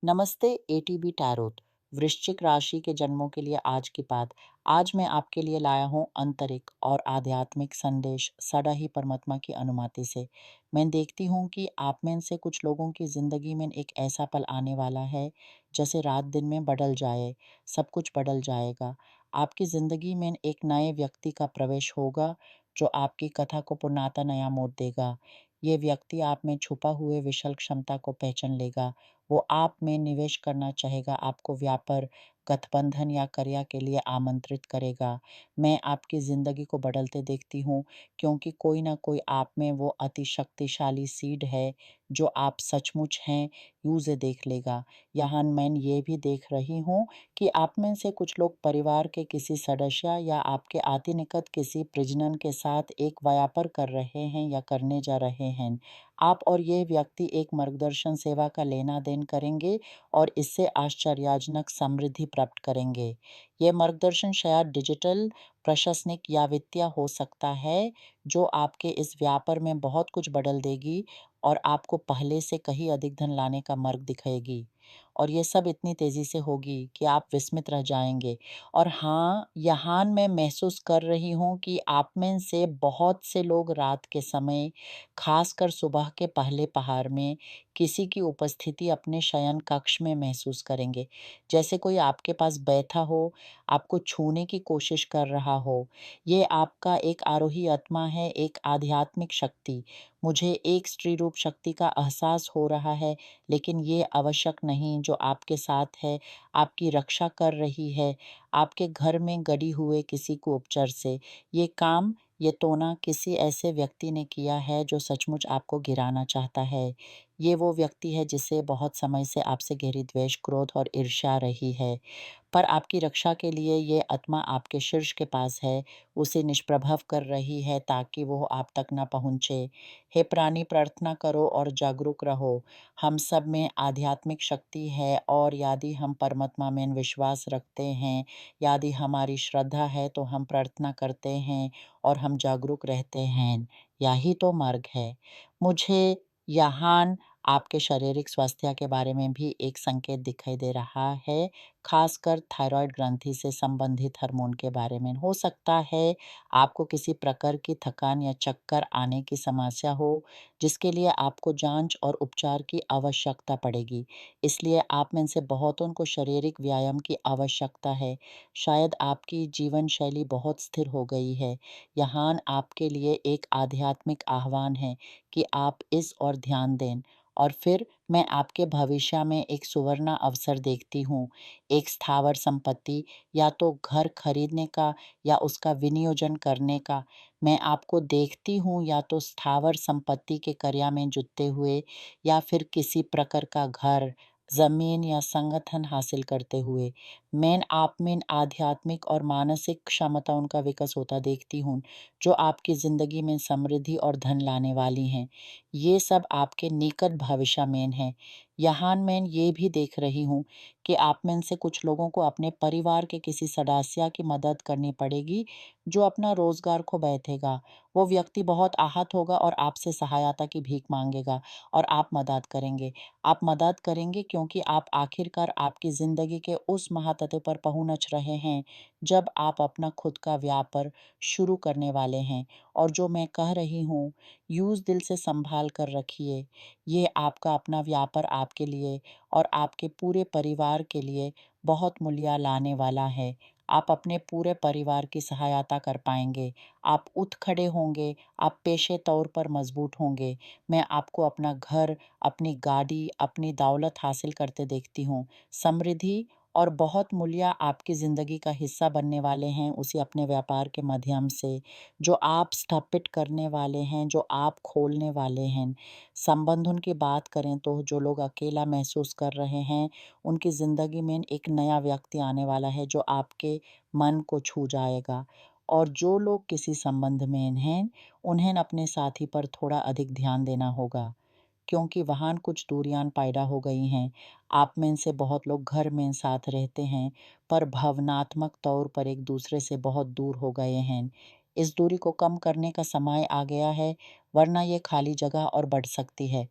नमस्ते ATB tarot वृश्चिक राशि के जन्मों के लिए आज की बात। आज मैं आपके लिए लाया हूँ आंतरिक और आध्यात्मिक संदेश सदा ही परमात्मा की अनुमति से। मैं देखती हूँ कि आप में से कुछ लोगों की ज़िंदगी में एक ऐसा पल आने वाला है जैसे रात दिन में बदल जाए, सब कुछ बदल जाएगा। आपकी ज़िंदगी में एक नए व्यक्ति का प्रवेश होगा जो आपकी कथा को पूर्णतः नया मोड़ देगा। ये व्यक्ति आप में छुपा हुए विशाल क्षमता को पहचान लेगा। वो आप में निवेश करना चाहेगा, आपको व्यापार, गठबंधन या करियर के लिए आमंत्रित करेगा। मैं आपकी ज़िंदगी को बदलते देखती हूँ क्योंकि कोई ना कोई आप में वो अति शक्तिशाली सीड है जो आप सचमुच हैं, यूँ से देख लेगा। यहाँ मैं ये भी देख रही हूँ कि आप में से कुछ लोग परिवार के किसी सदस्य या आपके अति निकट किसी परिजन के साथ एक व्यापार कर रहे हैं या करने जा रहे हैं। आप और ये व्यक्ति एक मार्गदर्शन सेवा का लेना-देन करेंगे और इससे आश्चर्यजनक समृद्धि प्राप्त करेंगे। ये मार्गदर्शन शायद डिजिटल, प्रशासनिक या वित्तीय हो सकता है, जो आपके इस व्यापार में बहुत कुछ बदल देगी और आपको पहले से कहीं अधिक धन लाने का मार्ग दिखाएगी। और ये सब इतनी तेज़ी से होगी कि आप विस्मित रह जाएँगे। और हाँ, यहाँ मैं महसूस कर रही हूँ कि आप में से बहुत से लोग रात के समय, खासकर सुबह के पहले पहर में किसी की उपस्थिति अपने शयन कक्ष में महसूस करेंगे। जैसे कोई आपके पास बैठा हो, आपको छूने की कोशिश कर रहा हो। ये आपका एक आरोही आत्मा है, एक आध्यात्मिक शक्ति। मुझे एक स्त्री रूप शक्ति का एहसास हो रहा है, लेकिन ये आवश्यक नहीं जो आपके साथ है, आपकी रक्षा कर रही है, आपके घर में गड़ी हुए किसी को उपचार से। ये काम ये टोना किसी ऐसे व्यक्ति ने किया है जो सचमुच आपको गिराना चाहता है। ये वो व्यक्ति है जिसे बहुत समय से आपसे गहरी द्वेष, क्रोध और ईर्ष्या रही है। पर आपकी रक्षा के लिए ये आत्मा आपके शीर्ष के पास है, उसे निष्प्रभव कर रही है ताकि वो आप तक न पहुँचे। हे प्राणी, प्रार्थना करो और जागरूक रहो। हम सब में आध्यात्मिक शक्ति है और यदि हम परमात्मा में विश्वास रखते हैं, यदि हमारी श्रद्धा है तो हम प्रार्थना करते हैं और हम जागरूक रहते हैं। यही तो मार्ग है। मुझे यहाँ आपके शारीरिक स्वास्थ्य के बारे में भी एक संकेत दिखाई दे रहा है, खासकर थायरॉइड ग्रंथि से संबंधित हार्मोन के बारे में। हो सकता है आपको किसी प्रकार की थकान या चक्कर आने की समस्या हो, जिसके लिए आपको जांच और उपचार की आवश्यकता पड़ेगी। इसलिए आप में से बहुतों को शारीरिक व्यायाम की आवश्यकता है। शायद आपकी जीवन शैली बहुत स्थिर हो गई है। यहाँ आपके लिए एक आध्यात्मिक आह्वान है कि आप इस ओर ध्यान दें। और फिर मैं आपके भविष्य में एक सुवर्ण अवसर देखती हूँ, एक स्थावर संपत्ति या तो घर खरीदने का या उसका विनियोजन करने का। मैं आपको देखती हूँ या तो स्थावर संपत्ति के कर्या में जुटते हुए या फिर किसी प्रकार का घर, ज़मीन या संगठन हासिल करते हुए। मैं आप में आध्यात्मिक और मानसिक क्षमताओं का विकास होता देखती हूँ, जो आपकी ज़िंदगी में समृद्धि और धन लाने वाली हैं। ये सब आपके निकट भविष्य में है। यहाँ मैं ये भी देख रही हूँ कि आप में से कुछ लोगों को अपने परिवार के किसी सदस्य की मदद करनी पड़ेगी, जो अपना रोज़गार खो बैठेगा। वो व्यक्ति बहुत आहत होगा और आपसे सहायता की भीख माँगेगा और आप मदद करेंगे। आप मदद करेंगे क्योंकि आप आखिरकार आपकी ज़िंदगी के उस महासत्य पर पहुँच रहे हैं, जब आप अपना खुद का व्यापार शुरू करने वाले हैं। और जो मैं कह रही हूँ, यूँ दिल से संभाल कर रखिए। ये आपका अपना व्यापार आपके लिए और आपके पूरे परिवार के लिए बहुत मूल्य लाने वाला है। आप अपने पूरे परिवार की सहायता कर पाएँगे। आप उठ खड़े होंगे, आप पेशे तौर पर मज़बूत होंगे। मैं आपको अपना घर, अपनी गाड़ी, अपनी दौलत हासिल करते देखती हूँ। समृद्धि और बहुत मूल्य आपकी ज़िंदगी का हिस्सा बनने वाले हैं, उसे अपने व्यापार के माध्यम से, जो आप स्थापित करने वाले हैं, जो आप खोलने वाले हैं। संबंधों की बात करें तो जो लोग अकेला महसूस कर रहे हैं, उनकी ज़िंदगी में एक नया व्यक्ति आने वाला है जो आपके मन को छू जाएगा। और जो लोग किसी संबंध में हैं, उन्हें अपने साथी पर थोड़ा अधिक ध्यान देना होगा, क्योंकि वहाँ कुछ दूरियां पैदा हो गई हैं। आप में से बहुत लोग घर में साथ रहते हैं, पर भावनात्मक तौर पर एक दूसरे से बहुत दूर हो गए हैं। इस दूरी को कम करने का समय आ गया है, वरना ये खाली जगह और बढ़ सकती है।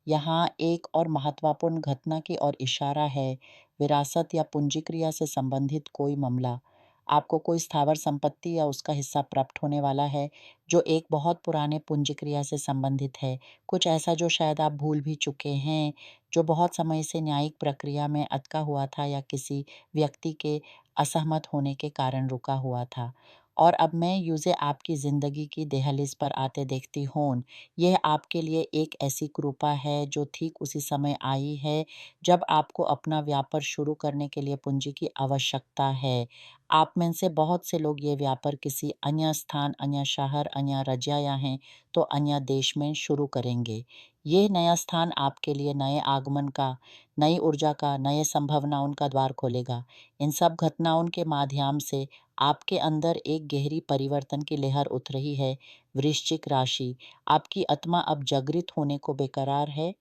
यहाँ एक और महत्वपूर्ण घटना की ओर इशारा है, विरासत या पूंजीक्रिया से संबंधित कोई मामला। आपको कोई स्थावर संपत्ति या उसका हिस्सा प्राप्त होने वाला है, जो एक बहुत पुराने पूंजीक्रिया से संबंधित है। कुछ ऐसा जो शायद आप भूल भी चुके हैं, जो बहुत समय से न्यायिक प्रक्रिया में अटका हुआ था या किसी व्यक्ति के असहमत होने के कारण रुका हुआ था। और अब मैं उसे आपकी ज़िंदगी की दहलीज पर आते देखती हूँ। यह आपके लिए एक ऐसी कृपा है जो ठीक उसी समय आई है जब आपको अपना व्यापार शुरू करने के लिए पूंजी की आवश्यकता है। आप में से बहुत से लोग ये व्यापार किसी अन्य स्थान, अन्य शहर, अन्य राज्य या हैं तो अन्य देश में शुरू करेंगे। ये नया स्थान आपके लिए नए आगमन का, नई ऊर्जा का, नए संभावनाओं का द्वार खोलेगा। इन सब घटनाओं के माध्यम से आपके अंदर एक गहरी परिवर्तन की लहर उठ रही है। वृश्चिक राशि, आपकी आत्मा अब जागृत होने को बेकरार है,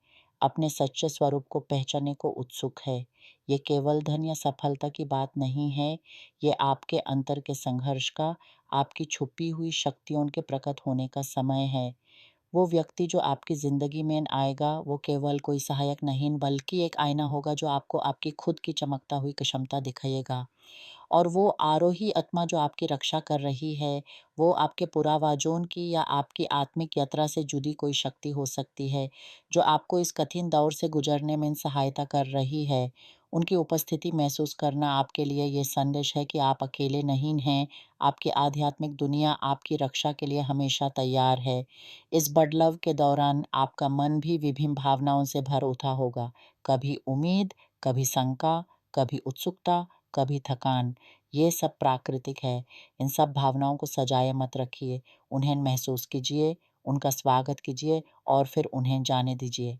अपने सच्चे स्वरूप को पहचानने को उत्सुक है। ये केवल धन या सफलता की बात नहीं है, ये आपके अंतर के संघर्ष का, आपकी छुपी हुई शक्तियों के प्रकट होने का समय है। वो व्यक्ति जो आपकी ज़िंदगी में आएगा, वो केवल कोई सहायक नहीं, बल्कि एक आईना होगा जो आपको आपकी खुद की चमकता हुई क्षमता दिखाएगा। और वो आरोही आत्मा जो आपकी रक्षा कर रही है, वो आपके पुरावाजों की या आपकी आत्मिक यात्रा से जुड़ी कोई शक्ति हो सकती है, जो आपको इस कठिन दौर से गुजरने में सहायता कर रही है। उनकी उपस्थिति महसूस करना आपके लिए ये संदेश है कि आप अकेले नहीं हैं, आपकी आध्यात्मिक दुनिया आपकी रक्षा के लिए हमेशा तैयार है। इस बदलाव के दौरान आपका मन भी विभिन्न भावनाओं से भर उठा होगा, कभी उम्मीद, कभी शंका, कभी उत्सुकता, कभी थकान। ये सब प्राकृतिक है। इन सब भावनाओं को सजाए मत रखिए, उन्हें महसूस कीजिए, उनका स्वागत कीजिए और फिर उन्हें जाने दीजिए।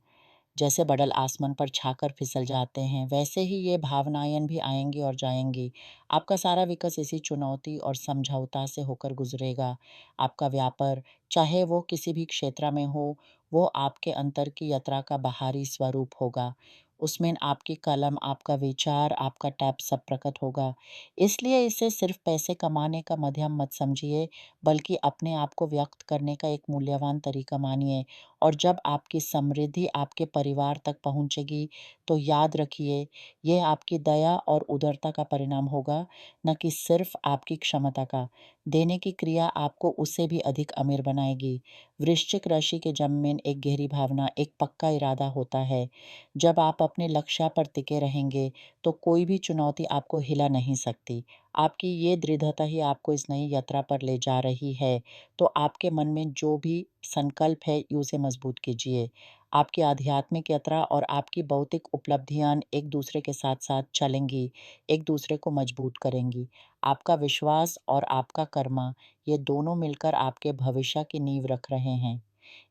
जैसे बादल आसमान पर छाकर फिसल जाते हैं, वैसे ही ये भावनाएँ भी आएँगी और जाएँगी। आपका सारा विकास इसी चुनौती और समझौता से होकर गुज़रेगा। आपका व्यापार, चाहे वो किसी भी क्षेत्र में हो, वो आपके अंतर की यात्रा का बाहरी स्वरूप होगा। उसमें आपकी कलम, आपका विचार, आपका टैप सब प्रकट होगा। इसलिए इसे सिर्फ़ पैसे कमाने का माध्यम मत समझिए, बल्कि अपने आप को व्यक्त करने का एक मूल्यवान तरीका मानिए। और जब आपकी समृद्धि आपके परिवार तक पहुँचेगी, तो याद रखिए, ये आपकी दया और उदारता का परिणाम होगा, न कि सिर्फ़ आपकी क्षमता का। देने की क्रिया आपको उससे भी अधिक अमीर बनाएगी। वृश्चिक राशि के जन्म में एक गहरी भावना, एक पक्का इरादा होता है। जब आप अपने लक्ष्य पर टिके रहेंगे, तो कोई भी चुनौती आपको हिला नहीं सकती। आपकी ये दृढ़ता ही आपको इस नई यात्रा पर ले जा रही है। तो आपके मन में जो भी संकल्प है, उसे मजबूत कीजिए। आपकी आध्यात्मिक यात्रा और आपकी भौतिक उपलब्धियाँ एक दूसरे के साथ-साथ चलेंगी, एक दूसरे को मजबूत करेंगी। आपका विश्वास और आपका कर्म, ये दोनों मिलकर आपके भविष्य की नींव रख रहे हैं।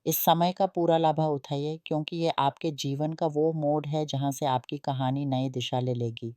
इस समय का पूरा लाभ उठाइए, क्योंकि ये आपके जीवन का वो मोड़ है जहाँ से आपकी कहानी नई दिशा ले लेगी।